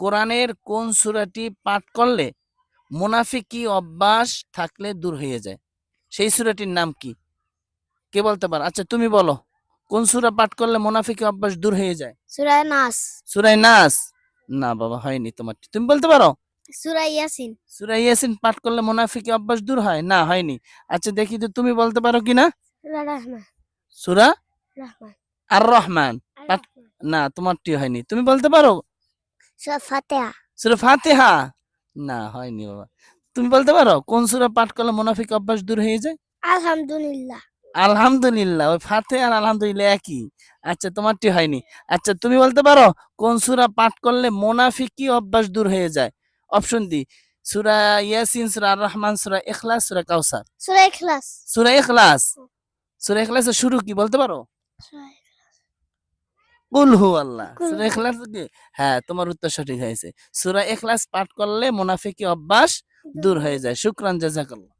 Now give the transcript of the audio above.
কোরআনের কোন সূরাটি পাঠ করলে মুনাফিকি অভ্যাস থাকলে দূর হয়ে যায়? সেই সূরাটির নাম কি? কে বলতে পারে? আচ্ছা তুমি বলো, কোন সূরা পাঠ করলে মুনাফিকি অভ্যাস দূর হয়ে যায়? সূরা নাস। সূরা নাস? না বাবা, হয়নি তোমার। তুমি বলতে পারো? সূরা ইয়াসিন। সূরা ইয়াসিন পাঠ করলে মুনাফিকি অভ্যাস দূর হয়? না, হয়নি। আচ্ছা দেখি তো তুমি বলতে পারো কিনা। সূরা রহমান। সূরা রহমান। আর রহমান পাঠ? না, তোমারটি হয়নি। তুমি বলতে পারো? সূরা ফাতিহা। সূরা ফাতিহা? না, হয়নি বাবা। তুমি বলতে পারো কোন সূরা পাঠ করলে মুনাফিকি অভ্যাস দূর হয়ে যায়? আলহামদুলিল্লাহ। আলহামদুলিল্লাহ। ওই ফাতিহা আর আলহামদুলিল্লাহ একই। আচ্ছা তোমারটি হয়নি। আচ্ছা তুমি বলতে পারো কোন সূরা পাঠ করলে মুনাফিকি অভ্যাস দূর হয়ে যায়? অপশন দি, সূরা ইয়াসিন, সূরা আর রহমান, সূরা ইখলাস, সূরা কাউসার। সূরা ইখলাস। সূরা ইখলাস? সূরা ইখলাসের শুরু কি বলতে পারো? কুল হু আল্লাহ। সূরা ইখলাস কি? হ্যাঁ, তোমার উত্তর সঠিক হয়েছে। সূরা ইখলাস পাঠ করলে মুনাফিকি অভ্যাস দূর হয়ে যায়। শুকরান, জাযাকাল্লাহ।